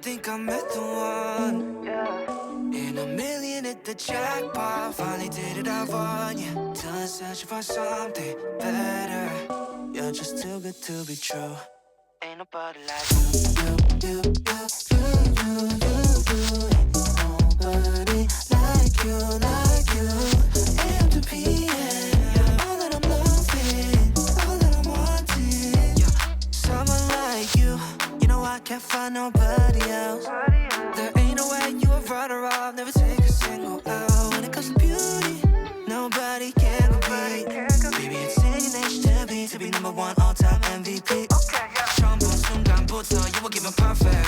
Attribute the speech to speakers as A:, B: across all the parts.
A: think I met the one. In a million at the jackpot, finally did it, I won. Yeah, done searching for something better. You're just too good to be true. Ain't nobody like you. Nobody like you, like you. AM to PM, all that I'm loving, all that I'm wanting. Yeah, someone like you, you know I can't find nobody else. There ain't no way you a runner-up, never take a single L. When it comes to beauty, nobody can compete. Baby, it's in your nature to be number one all-time MVP. 처음 본 순간부터 you were giving perfect.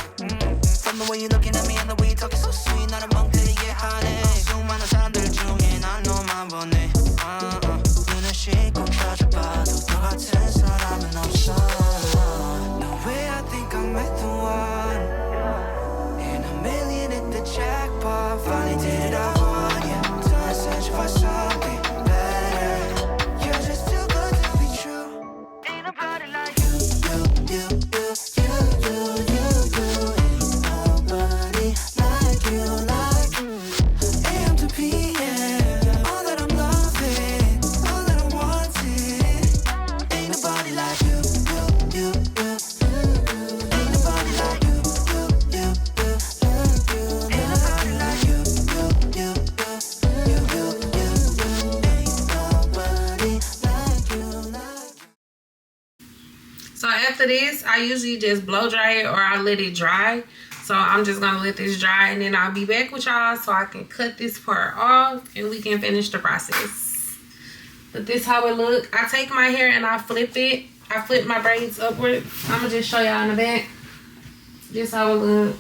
A: From the way you're looking at me and the way you're talking so sweet, 나를 멍때리게 하네. 수많은 사람들 중에 난 너만 보네. 눈을 씻고 켜져봐도 너 같은 사람은 없어. No way, I think I met the one. In a million at the jackpot, finally did it, I won. Yeah, done searching for something better. You're just too good to be true. Ain't nobody like you. Ain't nobody like you, like you. AM to PM, all that I'm loving, all that I'm wanting. Ain't nobody like you. Ain't nobody like you. Ain't nobody like you. Ain't nobody like you, like you.
B: So after this, I usually just blow dry it or I let it dry. So I'm just gonna let this dry and then I'll be back with y'all so I can cut this part off and we can finish the process. But this how it look. I take my hair and I flip it. I flip my braids upward. I'm gonna just show y'all in the back. This how it look.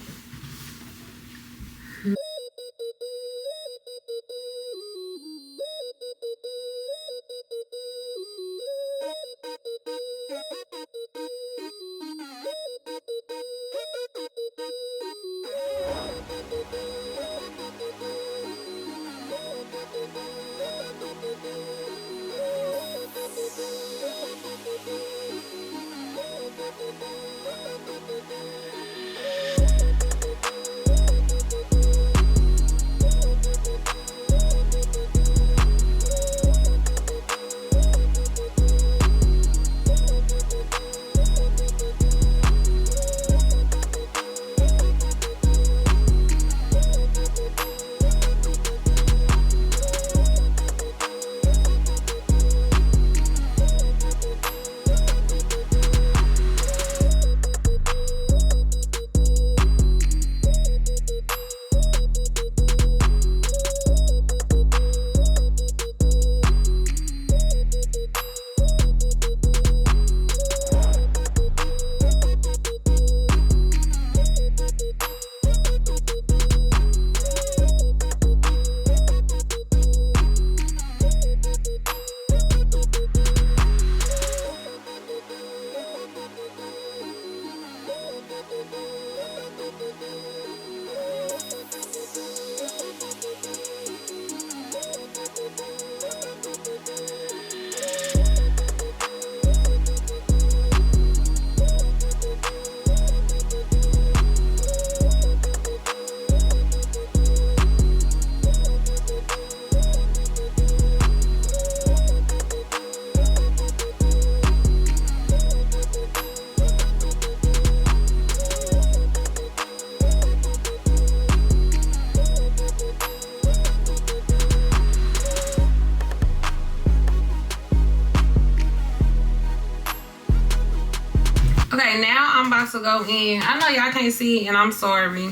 B: Okay, now I'm about to go in. I know y'all can't see and I'm sorry.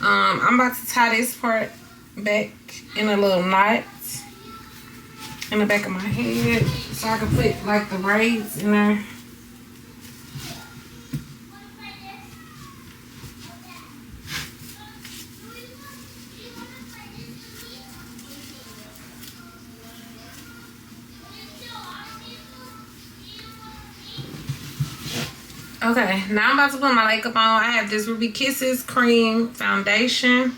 B: I'm about to tie this part back in a little knot in the back of my head so I can put like the braids in there. Okay, now I'm about to put my makeup on. I have this Ruby Kisses Cream Foundation.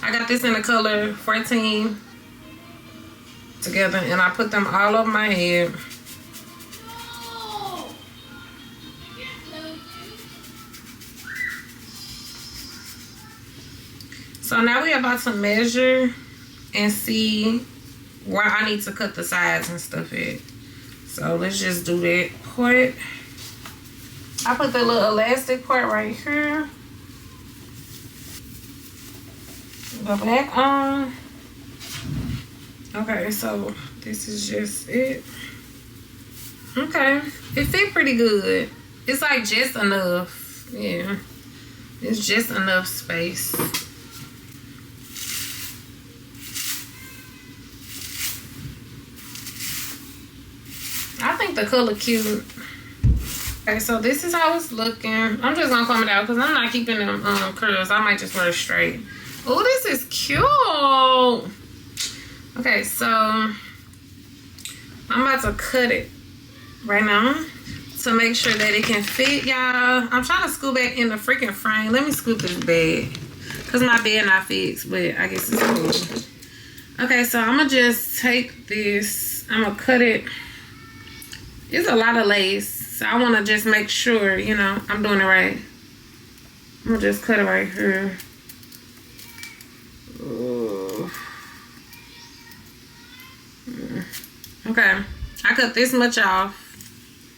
B: I got this in the color 14 together, and I put them all over my head. So now we're about to measure and see where I need to cut the sides and stuff at. So let's just do that part. I put the little elastic part right here. Go back on. Okay, so this is just it. Okay, it fit pretty good. It's like just enough. Yeah, it's just enough space. I think the color cute. Okay, so this is how it's looking. I'm just gonna comb it out because I'm not keeping them curls. I might just wear it straight. Oh, this is cute. Okay, so I'm about to cut it right now to make sure that it can fit, y'all. I'm trying to scoot back in the freaking frame. Let me scoot this bed because my bed not fixed, but I guess it's cool. Okay, so I'm gonna just take this. I'm gonna cut it. It's a lot of lace, so I want to just make sure, you know, I'm doing it right. I'm gonna just cut it right here. Ooh. Okay, I cut this much off.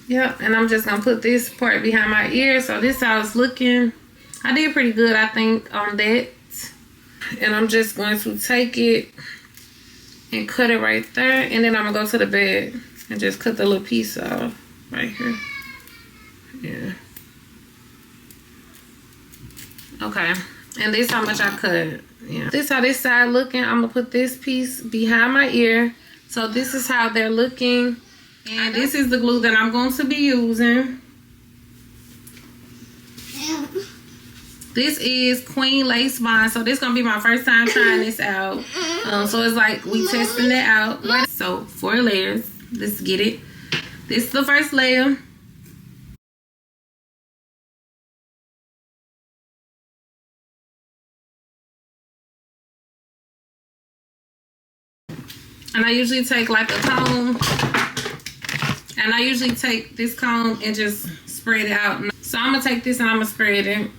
B: Yep, and I'm just gonna put this part behind my ear. So this is how it's looking. I did pretty good, I think, on that. And I'm just going to take it and cut it right there. And then I'm gonna go to the bed and just cut the little piece off right here. Yeah. Okay, and this how much I cut. Yeah. This how this side looking. I'm gonna put this piece behind my ear. So this is how they're looking. And this is the glue that I'm going to be using. This is Queen Lace Bond. So this is going to be my first time trying this out. So it's like we testing it out. So 4 layers. Let's get it. This is the first layer. And I usually take like a comb. And I usually take this comb and just spread it out. So I'm going to take this and I'm going to spread it.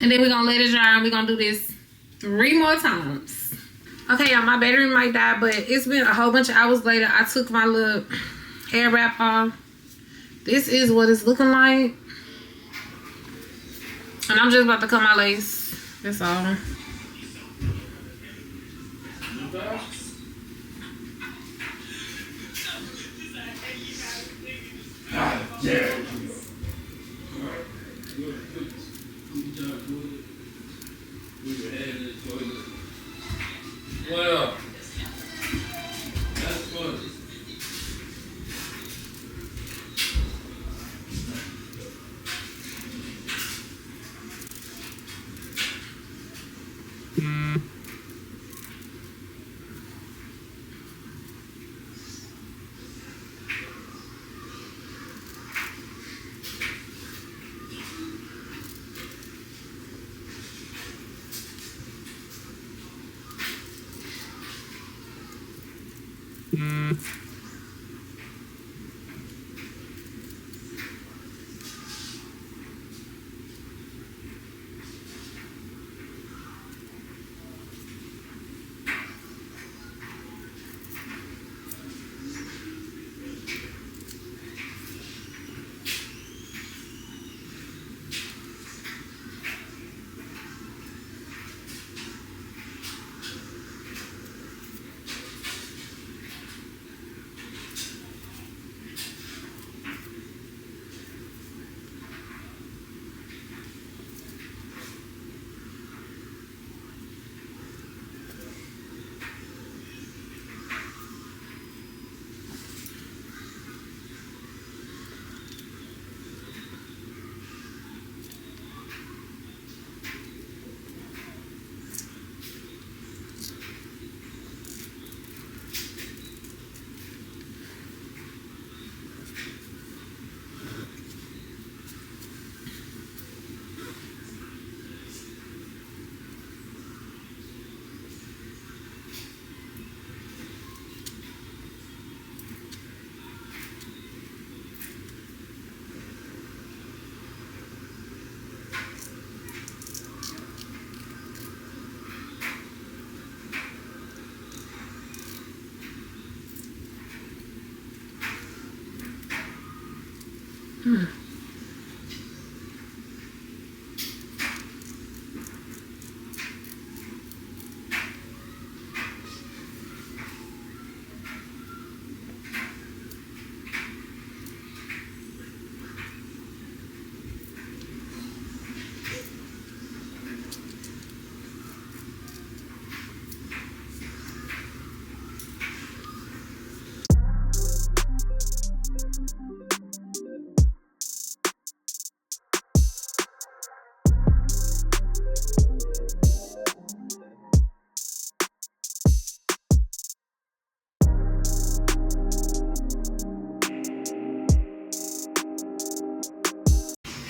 B: And then we're going to let it dry and we're going to do this 3 more times. Okay, y'all, my battery might die, but it's been a whole bunch of hours later. I took my little hair wrap off. This is what it's looking like. And I'm just about to cut my lace. That's all.
C: Well, that's fun.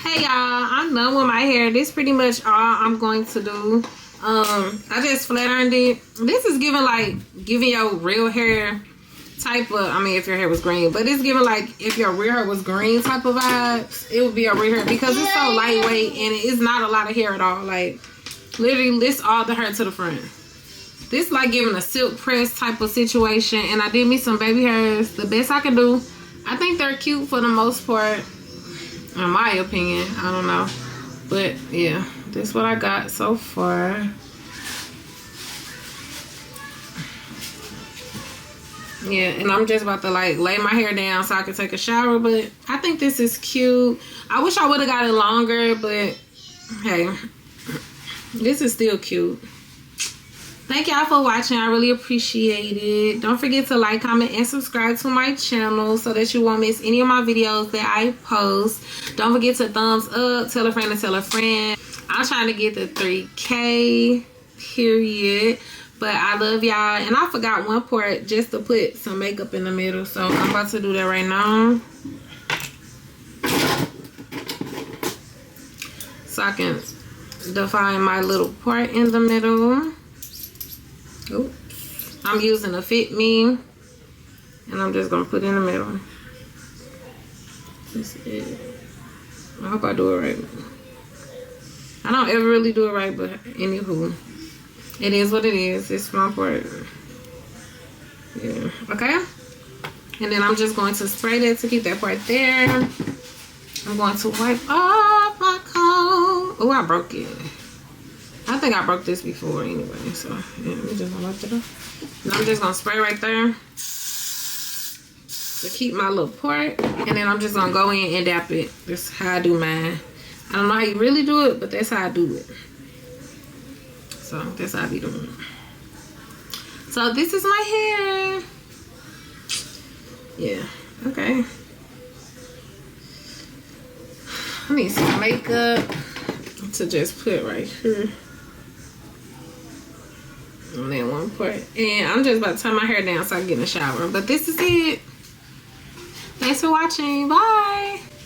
B: Hey y'all, I'm done with my hair. This is pretty much all I'm going to do. I just flat ironed it. This is giving your real hair type of, I mean, if your hair was green, but it's giving like if your real hair was green type of vibes. It would be a real hair because it's so lightweight and it's not a lot of hair at all. Like literally lifts all the hair to the front. This like giving a silk press type of situation, and I did me some baby hairs. The best I can do. I think they're cute for the most part. In my opinion, I don't know, but yeah, this is what I got so far. Yeah, and I'm just about to like lay my hair down so I can take a shower, but I think this is cute. I wish I would have got it longer, but hey, this is still cute. Thank y'all for watching. I really appreciate it. Don't forget to like, comment, and subscribe to my channel so that you won't miss any of my videos that I post. Don't forget to thumbs up, tell a friend to tell a friend. I'm trying to get to 3K, period. But I love y'all. And I forgot one part just to put some makeup in the middle. So I'm about to do that right now. So I can define my little part in the middle. Oops. I'm using a Fit Me, and I'm just gonna put it in the middle. This is it. I hope I do it right. I don't ever really do it right, but anywho, it is what it is. It's my part. Yeah. Okay. And then I'm just going to spray that to keep that part there. I'm going to wipe off my comb. Oh, I broke it. I think I broke this before anyway, so yeah, we just gonna wipe it off. And I'm just gonna spray right there to keep my little part, and then I'm just gonna go in and dap it. That's how I do mine. I don't know how you really do it, but that's how I do it. So that's how I be doing it. So this is my hair. Yeah, okay. I need some makeup to just put right here. And then one part. And I'm just about to turn my hair down so I can get in the shower. But this is it. Thanks for watching. Bye.